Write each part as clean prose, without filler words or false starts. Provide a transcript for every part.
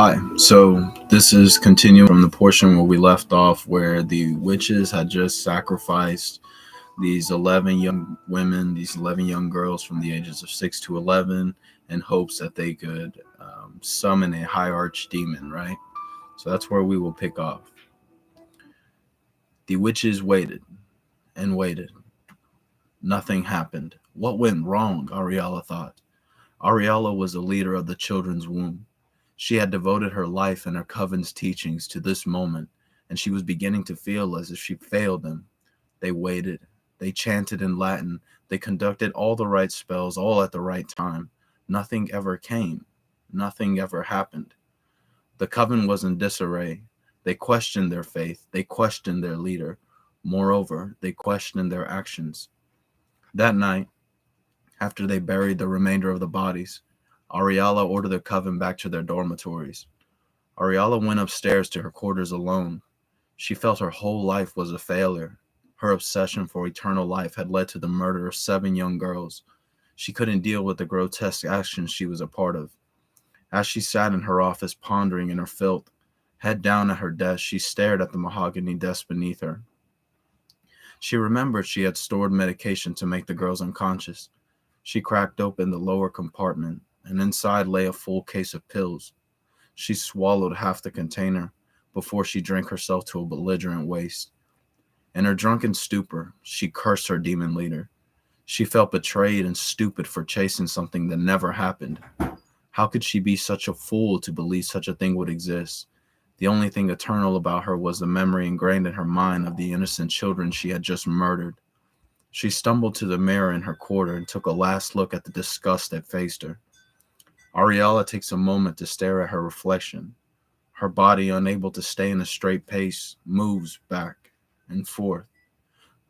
Hi. So this is continuing from the portion where we left off, where the witches had just sacrificed these 11 young women, these 11 young girls from the ages of 6 to 11, in hopes that they could summon a high archdemon, right? So that's where we will pick off. The witches waited and waited. Nothing happened. What went wrong? Ariella thought. Ariella was the leader of the children's womb. She had devoted her life and her coven's teachings to this moment, and she was beginning to feel as if she failed them. They waited. They chanted in Latin. They conducted all the right spells, all at the right time. Nothing ever came. Nothing ever happened. The coven was in disarray. They questioned their faith. They questioned their leader. Moreover, they questioned their actions. That night, after they buried the remainder of the bodies, Ariella ordered the coven back to their dormitories. Ariella went upstairs to her quarters alone. She felt her whole life was a failure. Her obsession for eternal life had led to the murder of 7 young girls. She couldn't deal with the grotesque actions she was a part of. As she sat in her office pondering in her filth, head down at her desk, she stared at the mahogany desk beneath her. She remembered she had stored medication to make the girls unconscious. She cracked open the lower compartment, and inside lay a full case of pills. She swallowed half the container before she drank herself to a belligerent waste. In her drunken stupor, she cursed her demon leader. She felt betrayed and stupid for chasing something that never happened. How could she be such a fool to believe such a thing would exist? The only thing eternal about her was the memory ingrained in her mind of the innocent children she had just murdered. She stumbled to the mirror in her quarter and took a last look at the disgust that faced her. Ariella takes a moment to stare at her reflection. Her body, unable to stay in a straight pace, moves back and forth.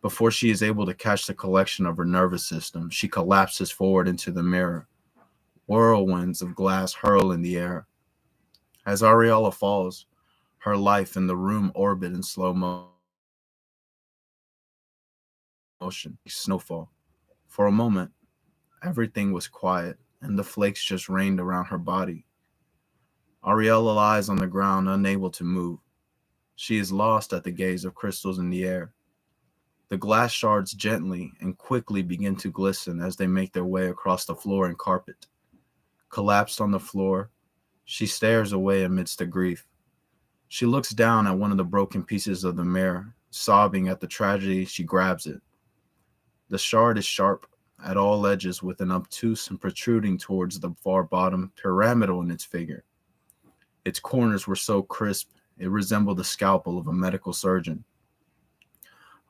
Before she is able to catch the collection of her nervous system, she collapses forward into the mirror. Whirlwinds of glass hurl in the air. As Ariella falls, her life in the room orbit in slow motion, snowfall. For a moment, everything was quiet, and the flakes just rained around her body. Ariella lies on the ground, unable to move. She is lost at the gaze of crystals in the air. The glass shards gently and quickly begin to glisten as they make their way across the floor and carpet. Collapsed on the floor, she stares away amidst the grief. She looks down at one of the broken pieces of the mirror. Sobbing at the tragedy, she grabs it. The shard is sharp at all edges with an obtuse and protruding towards the far bottom pyramidal in its figure. Its corners were so crisp, it resembled the scalpel of a medical surgeon.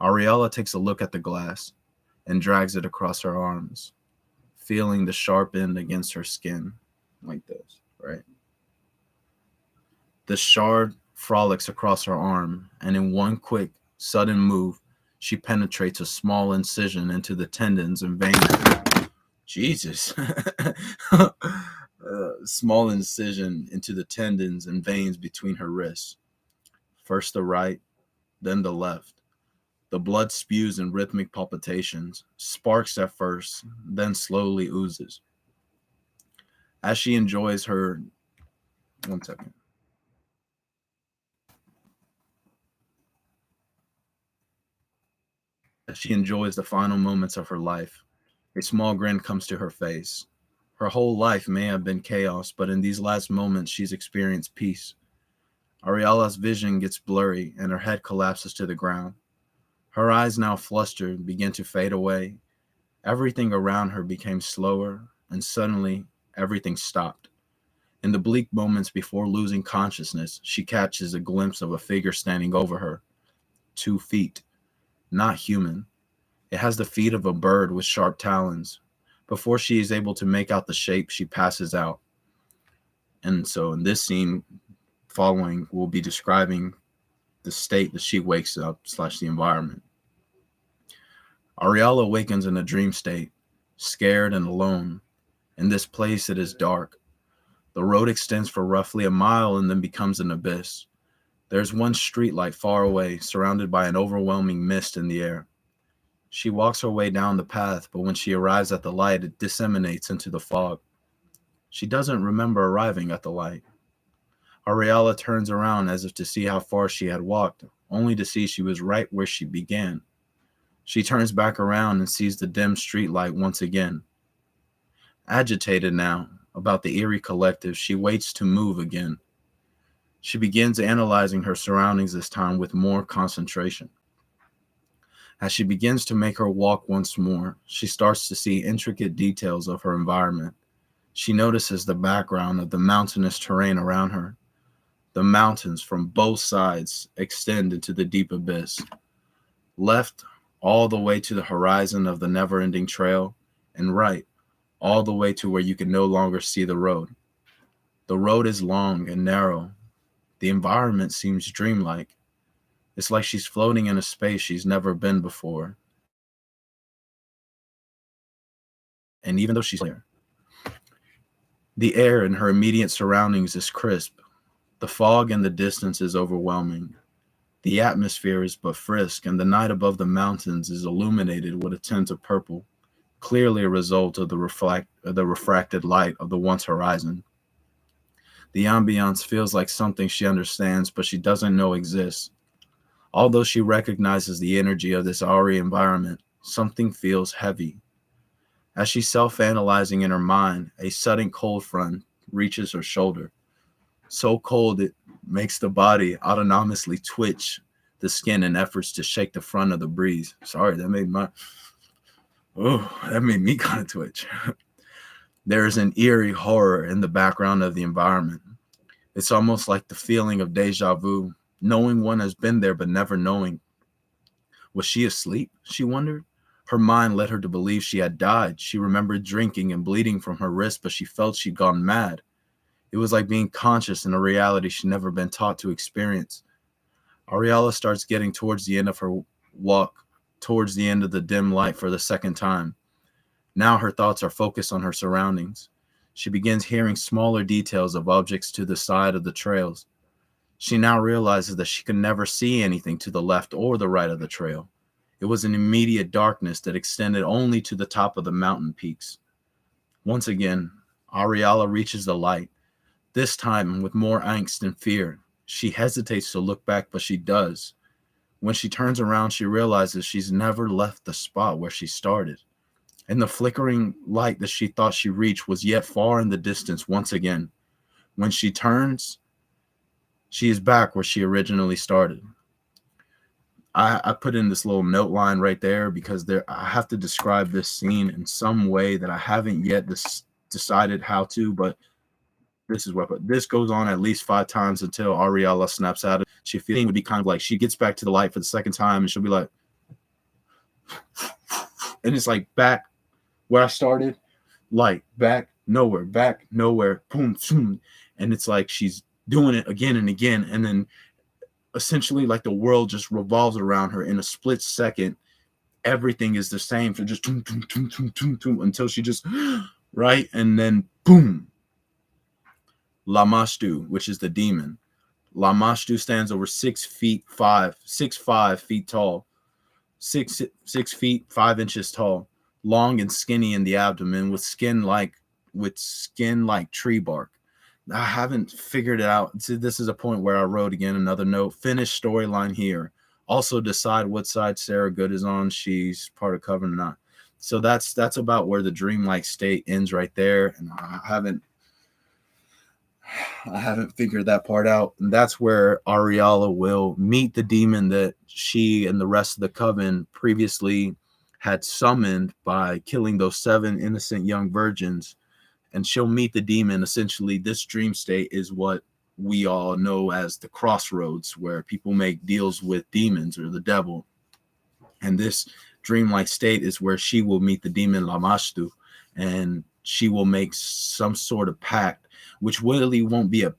Ariella takes a look at the glass and drags it across her arms, feeling the sharp end against her skin, like this, right? The shard frolics across her arm, and in one quick, sudden move, she penetrates a small incision into the tendons and veins. Jesus. Small incision into the tendons and veins between her wrists. First the right, then the left. The blood spews in rhythmic palpitations, sparks at first, then slowly oozes. As she enjoys her. One second. As she enjoys the final moments of her life, a small grin comes to her face. Her whole life may have been chaos, but in these last moments, she's experienced peace. Ariella's vision gets blurry, and her head collapses to the ground. Her eyes, now flustered, begin to fade away. Everything around her became slower, and suddenly, everything stopped. In the bleak moments before losing consciousness, she catches a glimpse of a figure standing over her. 2 feet. Not human. It has the feet of a bird with sharp talons. Before she is able to make out the shape, she passes out. And so in this scene following, we'll be describing the state that she wakes up / the environment. Ariella awakens in a dream state, scared and alone. In this place, it is dark. The road extends for roughly a mile and then becomes an abyss. There's one streetlight far away, surrounded by an overwhelming mist in the air. She walks her way down the path, but when she arrives at the light, it disseminates into the fog. She doesn't remember arriving at the light. Ariella turns around as if to see how far she had walked, only to see she was right where she began. She turns back around and sees the dim streetlight once again. Agitated now about the eerie collective, she waits to move again. She begins analyzing her surroundings this time with more concentration. As she begins to make her walk once more, she starts to see intricate details of her environment. She notices the background of the mountainous terrain around her. The mountains from both sides extend into the deep abyss. Left, all the way to the horizon of the never-ending trail, and right, all the way to where you can no longer see the road. The road is long and narrow. The environment seems dreamlike. It's like she's floating in a space she's never been before. And even though she's there, the air in her immediate surroundings is crisp. The fog in the distance is overwhelming. The atmosphere is but frisk, and the night above the mountains is illuminated with a tint of purple, clearly a result of the refracted light of the once horizon. The ambiance feels like something she understands, but she doesn't know exists. Although she recognizes the energy of this Ari environment, something feels heavy. As she's self-analyzing in her mind, a sudden cold front reaches her shoulder. So cold it makes the body autonomously twitch the skin in efforts to shake the front of the breeze. Sorry, that made me kind of twitch. There is an eerie horror in the background of the environment. It's almost like the feeling of deja vu, knowing one has been there but never knowing. Was she asleep? She wondered. Her mind led her to believe she had died. She remembered drinking and bleeding from her wrist, but she felt she'd gone mad. It was like being conscious in a reality she'd never been taught to experience. Ariella starts getting towards the end of her walk, towards the end of the dim light for the second time. Now her thoughts are focused on her surroundings. She begins hearing smaller details of objects to the side of the trails. She now realizes that she could never see anything to the left or the right of the trail. It was an immediate darkness that extended only to the top of the mountain peaks. Once again, Ariella reaches the light, this time with more angst and fear. She hesitates to look back, but she does. When she turns around, she realizes she's never left the spot where she started. And the flickering light that she thought she reached was yet far in the distance once again. When she turns, she is back where she originally started. I put in this little note line right there because I have to describe this scene in some way that I haven't yet decided how to, but this is what this goes on at least 5 times until Ariella snaps out of it. She feeling would be kind of like she gets back to the light for the second time and she'll be like, and it's like back where I started, light, back, nowhere, boom, boom. And it's like she's doing it again and again. And then essentially like the world just revolves around her in a split second. Everything is the same for just until she just, right? And then boom. Lamashtu, which is the demon. Lamashtu stands over 6'5" feet tall, 6 feet 5 inches tall, long and skinny in the abdomen, with skin like tree bark. I haven't figured it out. See, this is a point where I wrote again another note. Finished storyline here. Also decide what side Sarah Good is on. She's part of Coven or not. So that's about where the dreamlike state ends right there, and I haven't figured that part out. And that's where Ariella will meet the demon that she and the rest of the coven previously had summoned by killing those 7 innocent young virgins. And she'll meet the demon. Essentially, this dream state is what we all know as the crossroads, where people make deals with demons or the devil. And this dreamlike state is where she will meet the demon Lamashtu, and she will make some sort of pact, which really won't be a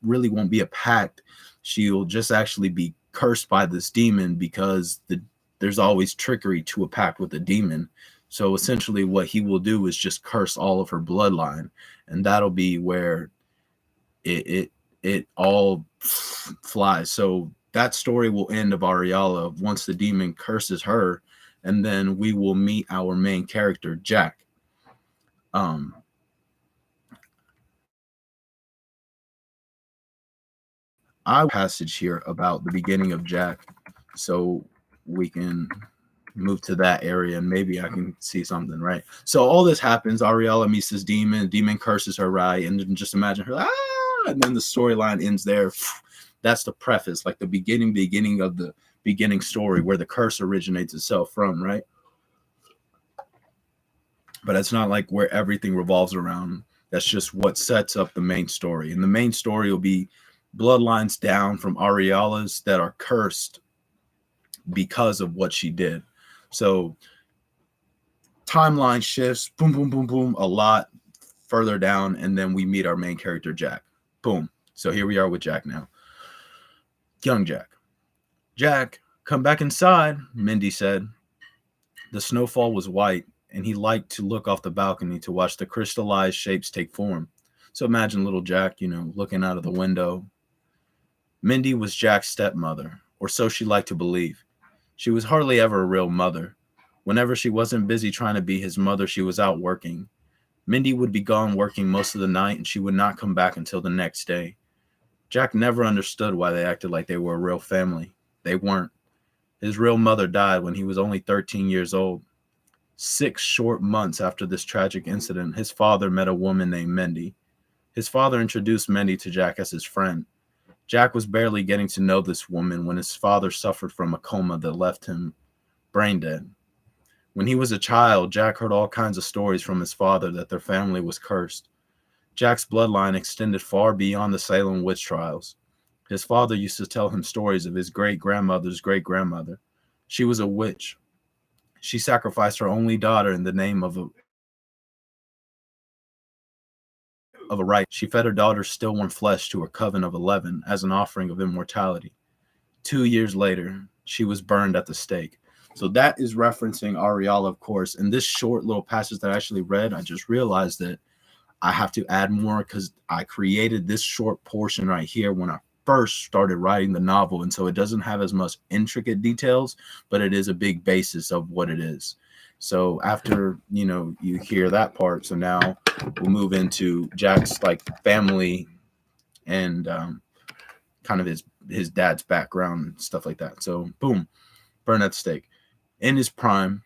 pact. She'll just actually be cursed by this demon because there's always trickery to a pact with a demon. So essentially what he will do is just curse all of her bloodline, and that'll be where it all flies. So that story will end of Ariella once the demon curses her, and then we will meet our main character, Jack. I passage here about the beginning of Jack, so we can move to that area and maybe I can see something, right? So all this happens. Ariella meets this demon. Demon curses her, right? And then just imagine her, and then the storyline ends there. That's the preface, like the beginning of the beginning story where the curse originates itself from, right? But it's not like where everything revolves around. That's just what sets up the main story. And the main story will be bloodlines down from Ariellas that are cursed because of what she did. So timeline shifts, boom, boom, boom, boom, a lot further down, and then we meet our main character, Jack. Boom. So here we are with Jack now. Young Jack. Jack, come back inside, Mindy said. The snowfall was white, and he liked to look off the balcony to watch the crystallized shapes take form. So imagine little Jack, looking out of the window. Mindy was Jack's stepmother, or so she liked to believe. She was hardly ever a real mother. Whenever she wasn't busy trying to be his mother, she was out working. Mindy would be gone working most of the night, and she would not come back until the next day. Jack never understood why they acted like they were a real family. They weren't. His real mother died when he was only 13 years old. 6 short months after this tragic incident, his father met a woman named Mindy. His father introduced Mindy to Jack as his friend. Jack was barely getting to know this woman when his father suffered from a coma that left him brain dead. When he was a child, Jack heard all kinds of stories from his father that their family was cursed. Jack's bloodline extended far beyond the Salem witch trials. His father used to tell him stories of his great-grandmother's great-grandmother. She was a witch. She sacrificed her only daughter in the name of a rite. She fed her daughter's stillborn flesh to her coven of 11 as an offering of immortality. 2 years later, she was burned at the stake. So that is referencing Ariella, of course. In this short little passage that I actually read, I just realized that I have to add more because I created this short portion right here when I first started writing the novel. And so it doesn't have as much intricate details, but it is a big basis of what it is. So after, you hear that part, so now we'll move into Jack's like family and kind of his dad's background and stuff like that. So boom, burn at the stake. In his prime,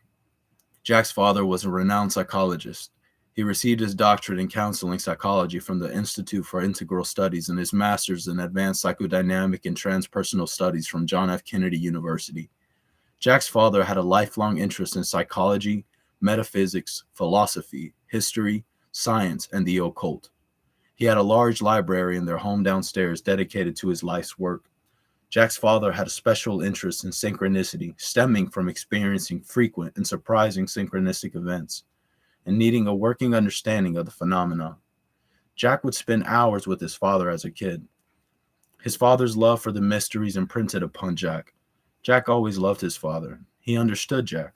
Jack's father was a renowned psychologist. He received his doctorate in counseling psychology from the Institute for Integral Studies and his master's in advanced psychodynamic and transpersonal studies from John F. Kennedy University. Jack's father had a lifelong interest in psychology, metaphysics, philosophy, history, science, and the occult. He had a large library in their home downstairs dedicated to his life's work. Jack's father had a special interest in synchronicity, stemming from experiencing frequent and surprising synchronistic events and needing a working understanding of the phenomena. Jack would spend hours with his father as a kid. His father's love for the mysteries imprinted upon Jack. Jack always loved his father. He understood Jack.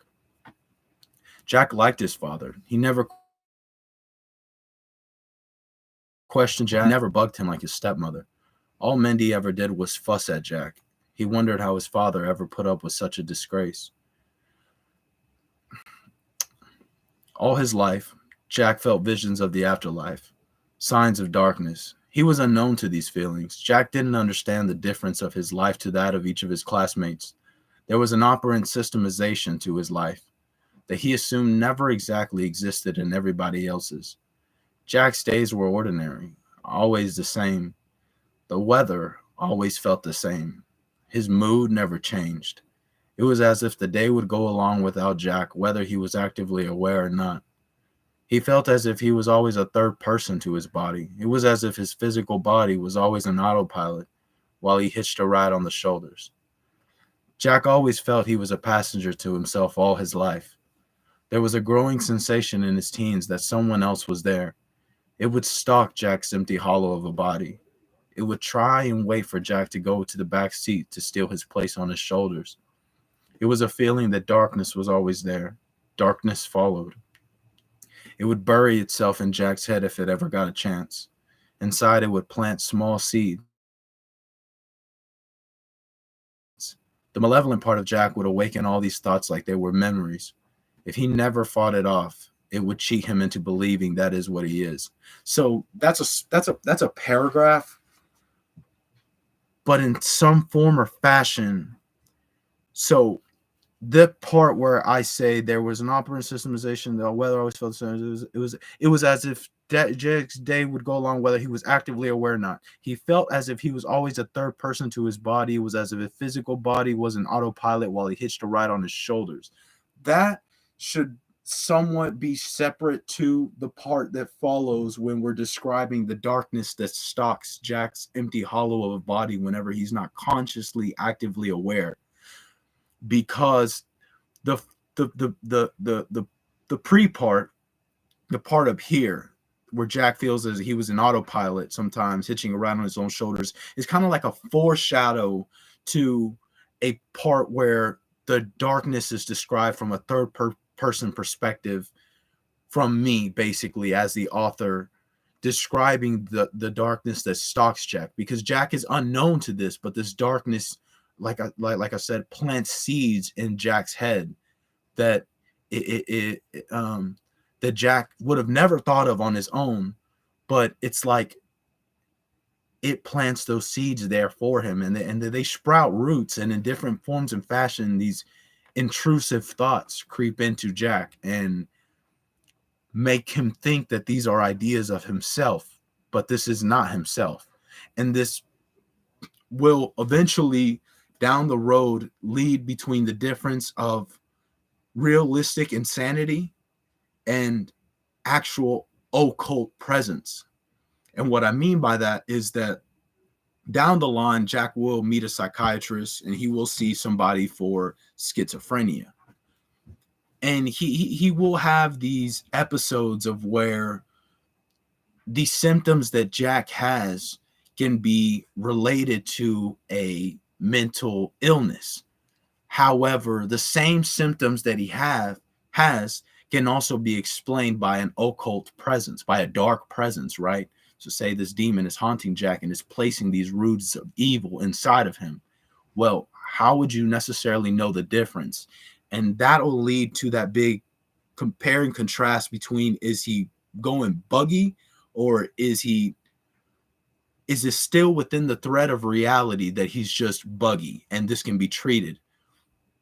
Jack liked his father. He never questioned Jack, never bugged him like his stepmother. All Mindy ever did was fuss at Jack. He wondered how his father ever put up with such a disgrace. All his life, Jack felt visions of the afterlife, signs of darkness. He was unknown to these feelings. Jack didn't understand the difference of his life to that of each of his classmates. There was an operant systemization to his life that he assumed never exactly existed in everybody else's. Jack's days were ordinary, always the same. The weather always felt the same. His mood never changed. It was as if the day would go along without Jack, whether he was actively aware or not. He felt as if he was always a third person to his body. It was as if his physical body was always an autopilot while he hitched a ride on the shoulders. Jack always felt he was a passenger to himself all his life. There was a growing sensation in his teens that someone else was there. It would stalk Jack's empty hollow of a body. It would try and wait for Jack to go to the back seat to steal his place on his shoulders. It was a feeling that darkness was always there. Darkness followed. It would bury itself in Jack's head if it ever got a chance. Inside, it would plant small seeds. The malevolent part of Jack would awaken all these thoughts like they were memories. If he never fought it off, it would cheat him into believing that is what he is. So that's a paragraph, but in some form or fashion. So the part where I say there was an operant systemization, the weather always felt the same. It was as if Jack's day would go along whether he was actively aware or not. He felt as if he was always a third person to his body. It was as if his physical body was an autopilot while he hitched a ride on his shoulders. That should somewhat be separate to the part that follows when we're describing the darkness that stalks Jack's empty hollow of a body whenever he's not consciously actively aware. Because the the pre part, the part up here where Jack feels as he was an autopilot sometimes hitching around on his own shoulders, is kind of like a foreshadow to a part where the darkness is described from a third person perspective, from me basically as the author, describing the darkness that stalks Jack, because Jack is unknown to this, but this darkness, like I said, plants seeds in Jack's head that that Jack would have never thought of on his own, but it's like it plants those seeds there for him, and they sprout roots, and in different forms and fashion, these intrusive thoughts creep into Jack and make him think that these are ideas of himself, but this is not himself. And this will eventually down the road lead between the difference of realistic insanity and actual occult presence. And what I mean by that is that down the line, Jack will meet a psychiatrist and he will see somebody for schizophrenia. And he will have these episodes of where the symptoms that Jack has can be related to a mental illness. However, the same symptoms that he has can also be explained by an occult presence, by a dark presence, right? So say this demon is haunting Jack and is placing these roots of evil inside of him. Well, how would you necessarily know the difference? And that'll lead to that big compare and contrast between, is he going buggy, or is this still within the thread of reality that he's just buggy and this can be treated?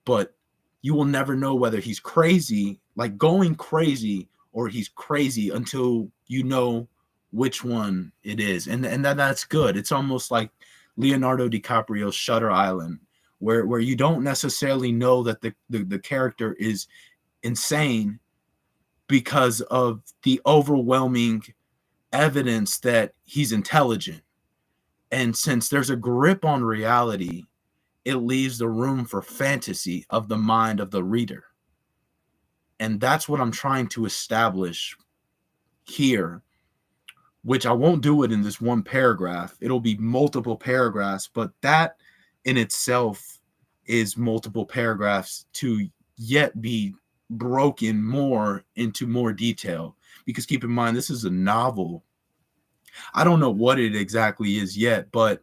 But you will never know whether he's crazy, like going crazy, or he's crazy until you know which one it is. And that's good. It's almost like Leonardo DiCaprio's Shutter Island, where you don't necessarily know that the character is insane because of the overwhelming evidence that he's intelligent. And since there's a grip on reality, it leaves the room for fantasy of the mind of the reader. And that's what I'm trying to establish here, which I won't do it in this one paragraph. It'll be multiple paragraphs, but that in itself is multiple paragraphs to yet be broken more into more detail. Because keep in mind, this is a novel. I don't know what it exactly is yet, but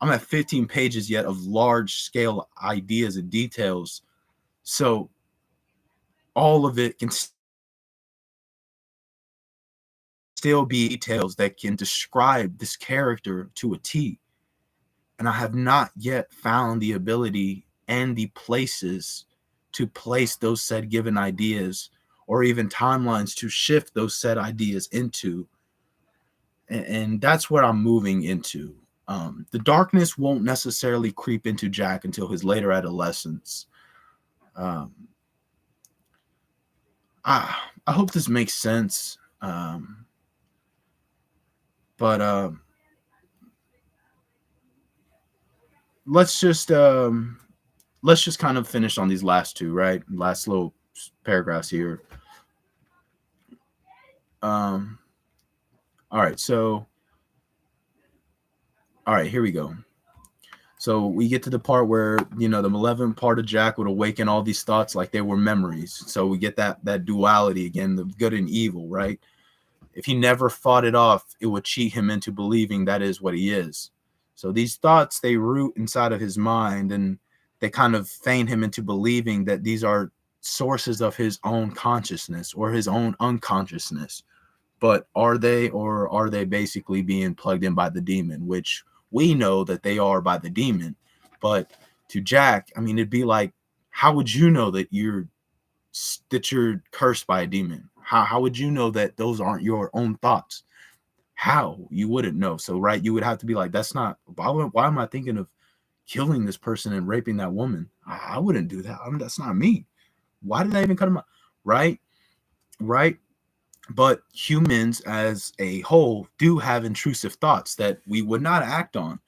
I'm at 15 pages yet of large scale ideas and details. So all of it can still be details that can describe this character to a T. And I have not yet found the ability and the places to place those said given ideas, or even timelines to shift those said ideas into. And that's what I'm moving into. The darkness won't necessarily creep into Jack until his later adolescence. I hope this makes sense. But let's just kind of finish on these last two, right? Last little paragraphs here. All right, here we go. So we get to the part where, the malevolent part of Jack would awaken all these thoughts like they were memories. So we get that duality again, the good and evil, right? If he never fought it off, it would cheat him into believing that is what he is. So these thoughts, they root inside of his mind, and they kind of feign him into believing that these are sources of his own consciousness or his own unconsciousness. But are they, or are they basically being plugged in by the demon, which We know that they are by the demon, but to Jack, I mean, it'd be like, how would you know that you're cursed by a demon? How would you know that those aren't your own thoughts? How? You wouldn't know. So right, you would have to be like, that's not, why am I thinking of killing this person and raping that woman? I wouldn't do that. I mean, that's not me. Why did I even cut him out? Right? Right? But humans as a whole do have intrusive thoughts that we would not act on.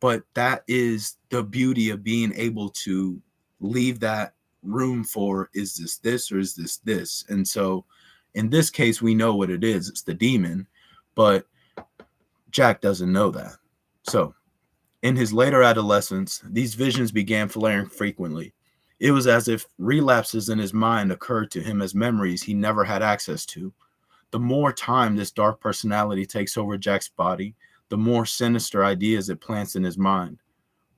But that is the beauty of being able to leave that room for, is this or is this? And so in this case, we know what it is. It's the demon, but Jack doesn't know that. So in his later adolescence, these visions began flaring frequently. It was as if relapses in his mind occurred to him as memories he never had access to. The more time this dark personality takes over Jack's body, the more sinister ideas it plants in his mind.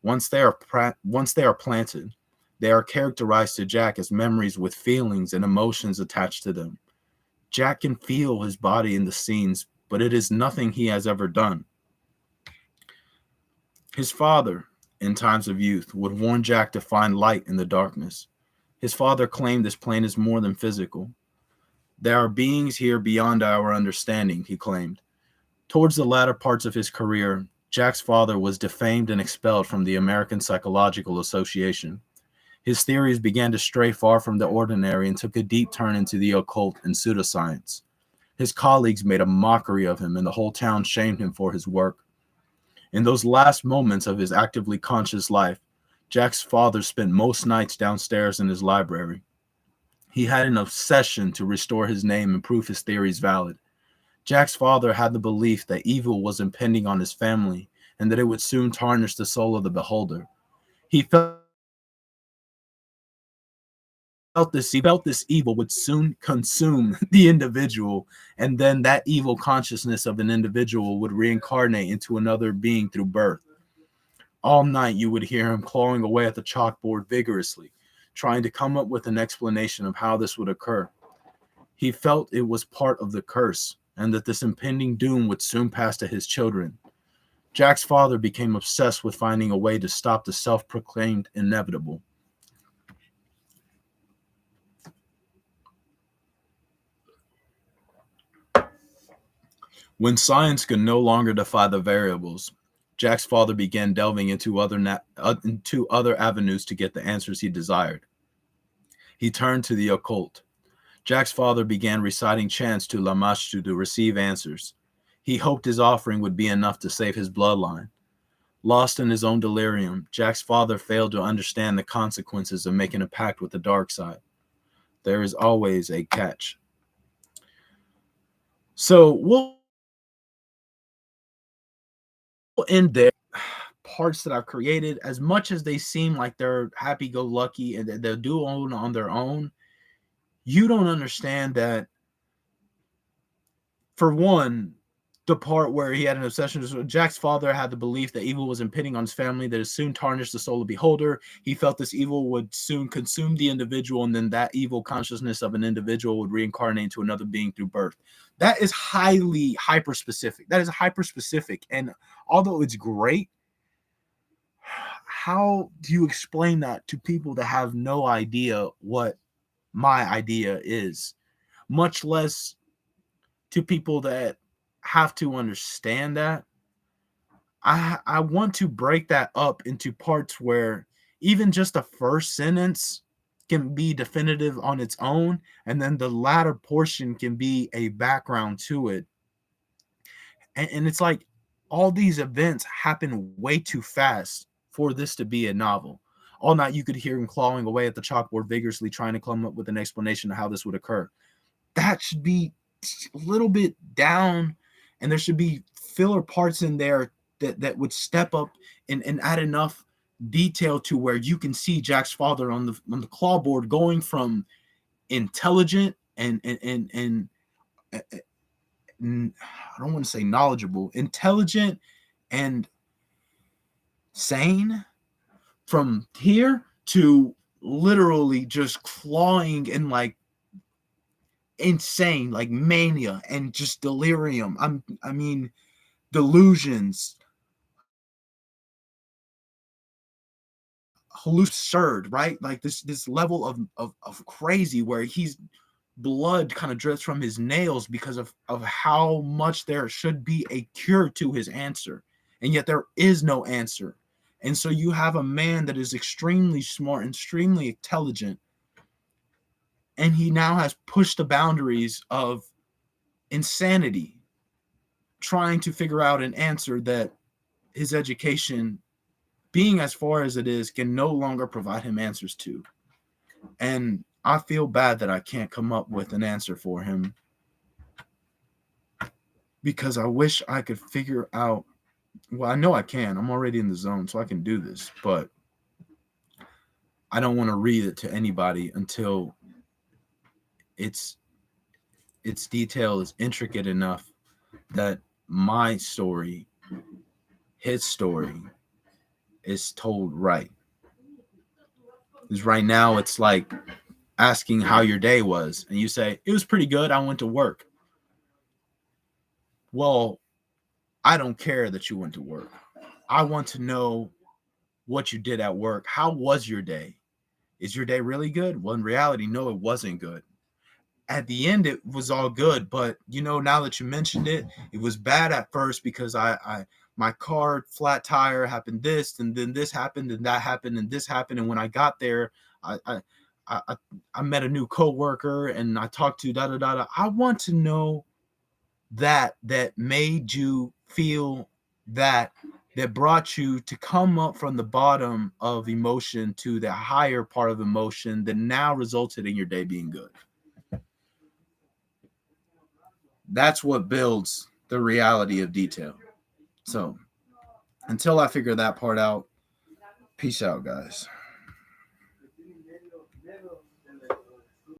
Once they are planted, they are characterized to Jack as memories with feelings and emotions attached to them. Jack can feel his body in the scenes, but it is nothing he has ever done. His father, in times of youth, would warn Jack to find light in the darkness. His father claimed this plane is more than physical. There are beings here beyond our understanding, he claimed. Towards the latter parts of his career, Jack's father was defamed and expelled from the American Psychological Association. His theories began to stray far from the ordinary and took a deep turn into the occult and pseudoscience. His colleagues made a mockery of him, and the whole town shamed him for his work. In those last moments of his actively conscious life, Jack's father spent most nights downstairs in his library. He had an obsession to restore his name and prove his theories valid. Jack's father had the belief that evil was impending on his family and that it would soon tarnish the soul of the beholder. He felt this evil would soon consume the individual, and then that evil consciousness of an individual would reincarnate into another being through birth. All night you would hear him clawing away at the chalkboard vigorously, trying to come up with an explanation of how this would occur. He felt it was part of the curse, and that this impending doom would soon pass to his children. Jack's father became obsessed with finding a way to stop the self-proclaimed inevitable. When science could no longer defy the variables, Jack's father began delving into other avenues to get the answers he desired. He turned to the occult. Jack's father began reciting chants to Lamashtu to receive answers. He hoped his offering would be enough to save his bloodline. Lost in his own delirium, Jack's father failed to understand the consequences of making a pact with the dark side. There is always a catch. So we'll end there. Parts that I've created, as much as they seem like they're happy-go-lucky and that they'll do on their own, you don't understand that, for one, the part where he had an obsession. Jack's father had the belief that evil was impending on his family, that it soon tarnished the soul of the beholder. He felt this evil would soon consume the individual, and then that evil consciousness of an individual would reincarnate into another being through birth. That is highly hyper-specific. That is hyper-specific. And although it's great, how do you explain that to people that have no idea what my idea is, much less to people that have to understand that? I want to break that up into parts where even just the first sentence can be definitive on its own, and then the latter portion can be a background to it. And it's like all these events happen way too fast for this to be a novel. All night you could hear him clawing away at the chalkboard vigorously, trying to come up with an explanation of how this would occur. That should be a little bit down, and there should be filler parts in there that would step up and add enough detail to where you can see Jack's father on the clawboard going from intelligent and I don't want to say knowledgeable, intelligent and sane, from here to literally just clawing and like insane, like mania and just delirium. I mean, delusions, absurd, right? Like this level of crazy where he's blood kind of drips from his nails because of how much there should be a cure to his answer, and yet there is no answer. And so you have a man that is extremely smart, extremely intelligent, and he now has pushed the boundaries of insanity, trying to figure out an answer that his education, being as far as it is, can no longer provide him answers to. And I feel bad that I can't come up with an answer for him, because I wish I could figure out. Well, I know I can. I'm already in the zone, so I can do this. But I don't want to read it to anybody until its detail is intricate enough that my story, his story, is told right. Because right now it's like asking how your day was, and you say, it was pretty good, I went to work. Well, I don't care that you went to work. I want to know what you did at work. How was your day? Is your day really good? Well, in reality, no, it wasn't good. At the end, it was all good, but now that you mentioned it, it was bad at first because I my car flat tire happened, this, and then this happened, and that happened, and this happened, and when I got there, I met a new coworker, and I talked to da da da da. I want to know that made you feel that brought you to come up from the bottom of emotion to the higher part of emotion that now resulted in your day being good. That's what builds the reality of detail. So until I figure that part out, peace out, guys.